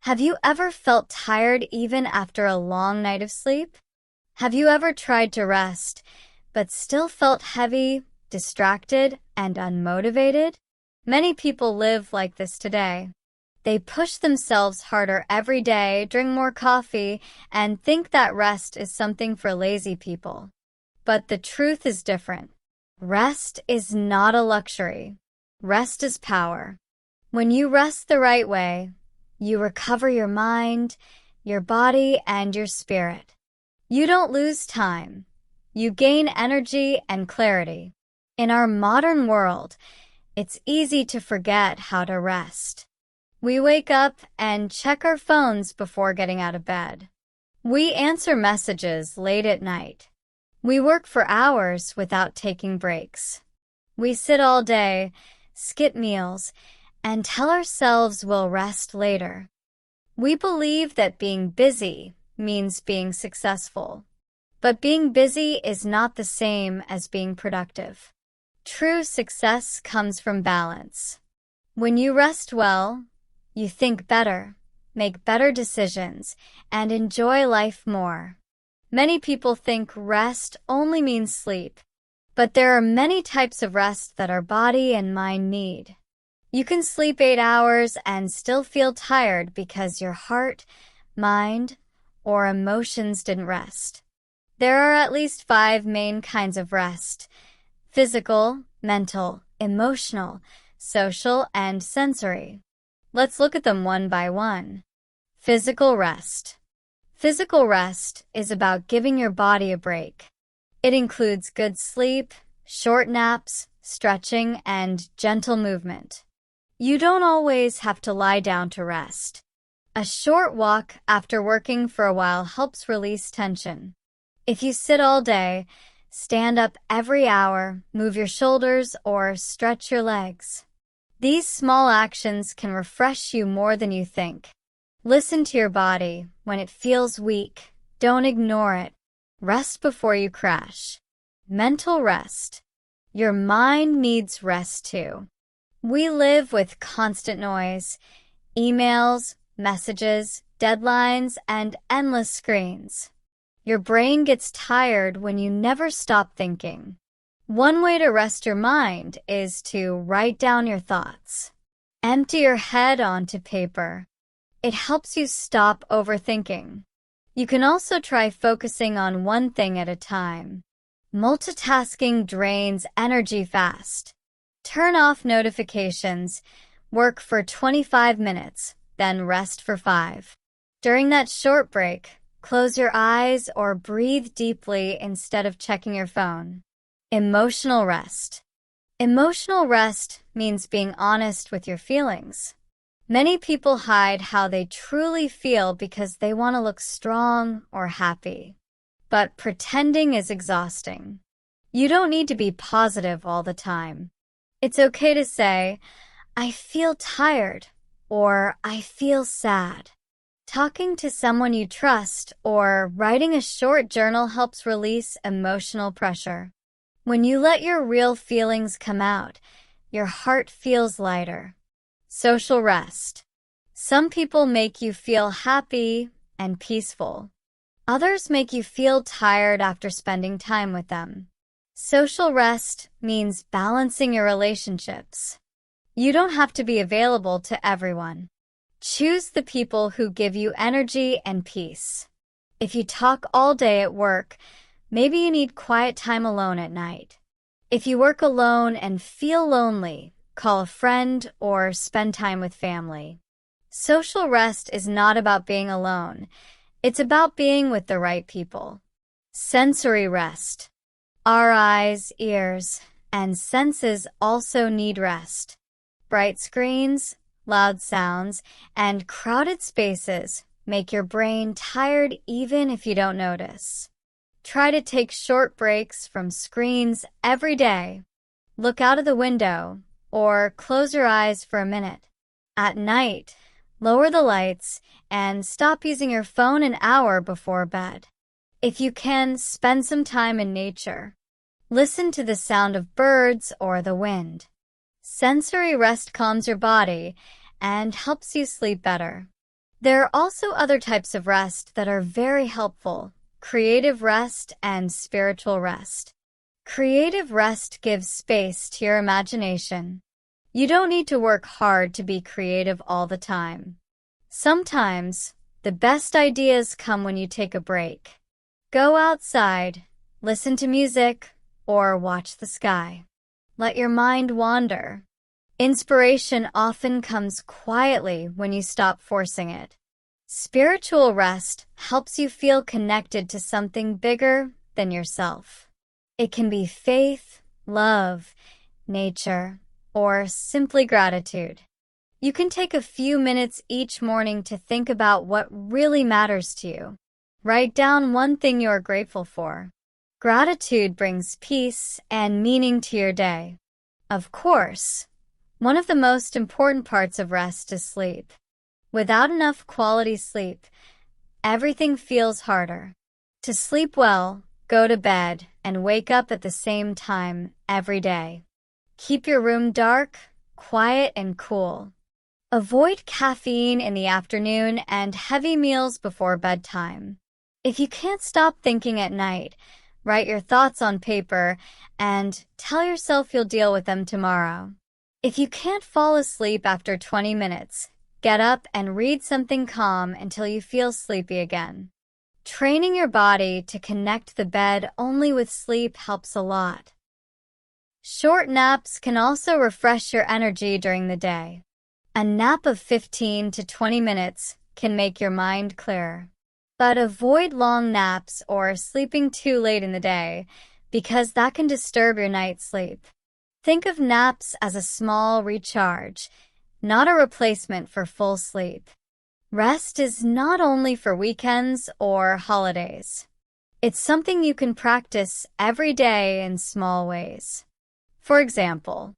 Have you ever felt tired even after a long night of sleep? Have you ever tried to rest, but still felt heavy, distracted, and unmotivated? Many people live like this today. They push themselves harder every day, drink more coffee, and think that rest is something for lazy people. But the truth is different. Rest is not a luxury. Rest is power. When you rest the right way, you recover your mind, your body, and your spirit. You don't lose time. You gain energy and clarity. In our modern world, it's easy to forget how to rest. We wake up and check our phones before getting out of bed. We answer messages late at night. We work for hours without taking breaks. We sit all day, skip meals, and tell ourselves we'll rest later. We believe that being busy means being successful. But being busy is not the same as being productive. True success comes from balance. When you rest well, you think better, make better decisions, and enjoy life more. Many people think rest only means sleep, but there are many types of rest that our body and mind need. You can sleep 8 hours and still feel tired because your heart, mind, or emotions didn't rest. There are at least 5 main kinds of rest: physical, mental, emotional, social, and sensory. Let's look at them one by one. Physical rest. Physical rest is about giving your body a break. It includes good sleep, short naps, stretching, and gentle movement. You don't always have to lie down to rest. A short walk after working for a while helps release tension. If you sit all day, stand up every hour, move your shoulders, or stretch your legs. These small actions can refresh you more than you think. Listen to your body. When it feels weak, don't ignore it. Rest before you crash. Mental rest. Your mind needs rest too. We live with constant noise, emails, messages, deadlines, and endless screens. Your brain gets tired when you never stop thinking. One way to rest your mind is to write down your thoughts. Empty your head onto paper. It helps you stop overthinking. You can also try focusing on one thing at a time. Multitasking drains energy fast. Turn off notifications, work for 25 minutes, then rest for 5. During that short break, close your eyes or breathe deeply instead of checking your phone. Emotional rest. Emotional rest means being honest with your feelings. Many people hide how they truly feel because they want to look strong or happy. But pretending is exhausting. You don't need to be positive all the time. It's okay to say, "I feel tired," or "I feel sad." Talking to someone you trust or writing a short journal helps release emotional pressure. When you let your real feelings come out, your heart feels lighter. Social rest. Some people make you feel happy and peaceful. Others make you feel tired after spending time with them. Social rest means balancing your relationships. You don't have to be available to everyone. Choose the people who give you energy and peace. If you talk all day at work, maybe you need quiet time alone at night. If you work alone and feel lonely, call a friend or spend time with family. Social rest is not about being alone. It's about being with the right people. Sensory rest. Our eyes, ears, and senses also need rest. Bright screens, loud sounds, and crowded spaces make your brain tired even if you don't notice. Try to take short breaks from screens every day. Look out of the window or close your eyes for a minute. At night, lower the lights and stop using your phone an hour before bed. If you can, spend some time in nature. Listen to the sound of birds or the wind. Sensory rest calms your body and helps you sleep better. There are also other types of rest that are very helpful: creative rest and spiritual rest. Creative rest gives space to your imagination. You don't need to work hard to be creative all the time. Sometimes, the best ideas come when you take a break. Go outside, listen to music, or watch the sky. Let your mind wander. Inspiration often comes quietly when you stop forcing it. Spiritual rest helps you feel connected to something bigger than yourself. It can be faith, love, nature, or simply gratitude. You can take a few minutes each morning to think about what really matters to you. Write down one thing you are grateful for. Gratitude brings peace and meaning to your day. Of course, one of the most important parts of rest is sleep. Without enough quality sleep, everything feels harder. To sleep well, go to bed and wake up at the same time every day. Keep your room dark, quiet, and cool. Avoid caffeine in the afternoon and heavy meals before bedtime. If you can't stop thinking at night, write your thoughts on paper and tell yourself you'll deal with them tomorrow. If you can't fall asleep after 20 minutes, get up and read something calm until you feel sleepy again. Training your body to connect the bed only with sleep helps a lot. Short naps can also refresh your energy during the day. A nap of 15 to 20 minutes can make your mind clearer. But avoid long naps or sleeping too late in the day, because that can disturb your night's sleep. Think of naps as a small recharge, not a replacement for full sleep. Rest is not only for weekends or holidays. It's something you can practice every day in small ways. For example,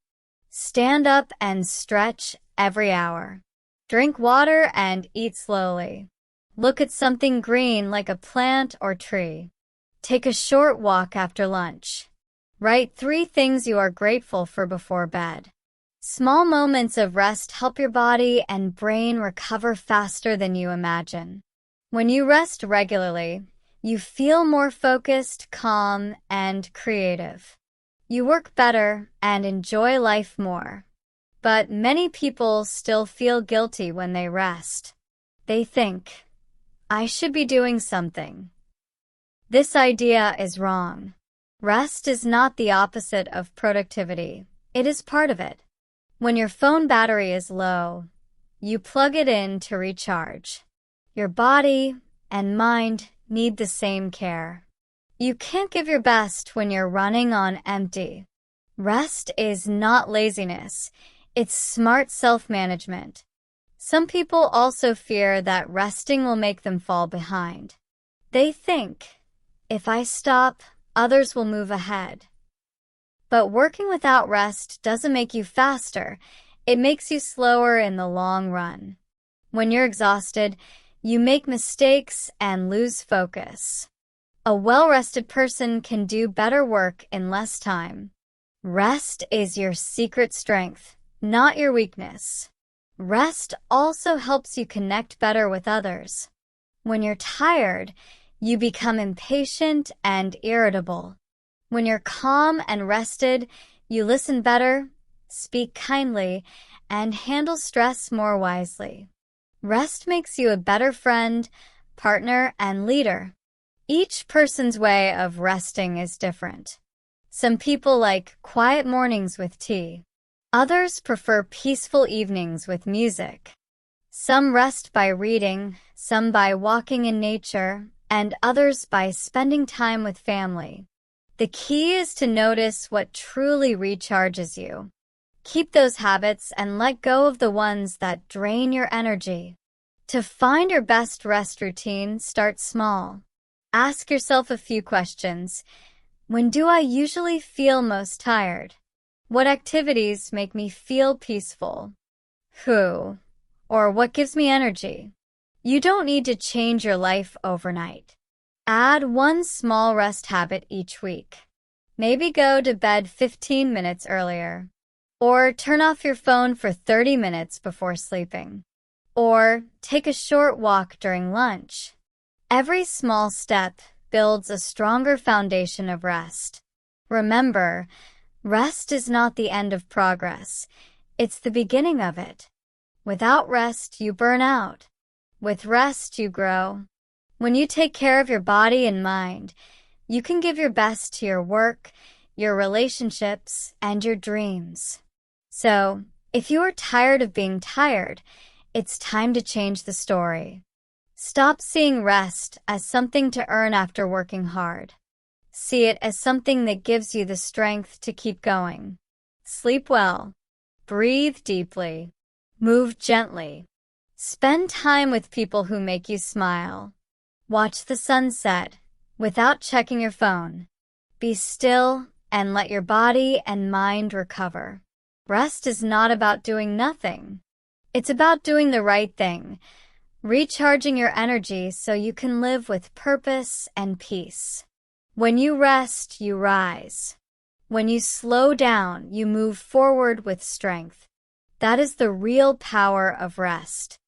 stand up and stretch every hour. Drink water and eat slowly. Look at something green like a plant or tree. Take a short walk after lunch. Write 3 things you are grateful for before bed. Small moments of rest help your body and brain recover faster than you imagine. When you rest regularly, you feel more focused, calm, and creative. You work better and enjoy life more. But many people still feel guilty when they rest. They think, I should be doing something. This idea is wrong. Rest is not the opposite of productivity. It is part of it. When your phone battery is low, you plug it in to recharge. Your body and mind need the same care. You can't give your best when you're running on empty. Rest is not laziness. It's smart self-management. Some people also fear that resting will make them fall behind. They think, if I stop, others will move ahead. But working without rest doesn't make you faster. It makes you slower in the long run. When you're exhausted, you make mistakes and lose focus. A well-rested person can do better work in less time. Rest is your secret strength, not your weakness. Rest also helps you connect better with others. When you're tired, you become impatient and irritable. When you're calm and rested, you listen better, speak kindly, and handle stress more wisely. Rest makes you a better friend, partner, and leader. Each person's way of resting is different. Some people like quiet mornings with tea. Others prefer peaceful evenings with music. Some rest by reading, some by walking in nature, and others by spending time with family. The key is to notice what truly recharges you. Keep those habits and let go of the ones that drain your energy. To find your best rest routine, start small. Ask yourself a few questions. When do I usually feel most tired? What activities make me feel peaceful? Who or what gives me energy? You don't need to change your life overnight. Add one small rest habit each week. Maybe go to bed 15 minutes earlier. Or turn off your phone for 30 minutes before sleeping. or take a short walk during lunch. Every small step builds a stronger foundation of rest. Remember, rest is not the end of progress. It's the beginning of it. Without rest, you burn out. With rest, you grow. When you take care of your body and mind, you can give your best to your work, your relationships, and your dreams. So, if you are tired of being tired, it's time to change the story. Stop seeing rest as something to earn after working hard. See it as something that gives you the strength to keep going. Sleep well. Breathe deeply. Move gently. Spend time with people who make you smile. Watch the sunset without checking your phone. Be still and let your body and mind recover. Rest is not about doing nothing. It's about doing the right thing, recharging your energy so you can live with purpose and peace. When you rest, you rise. When you slow down, you move forward with strength. That is the real power of rest.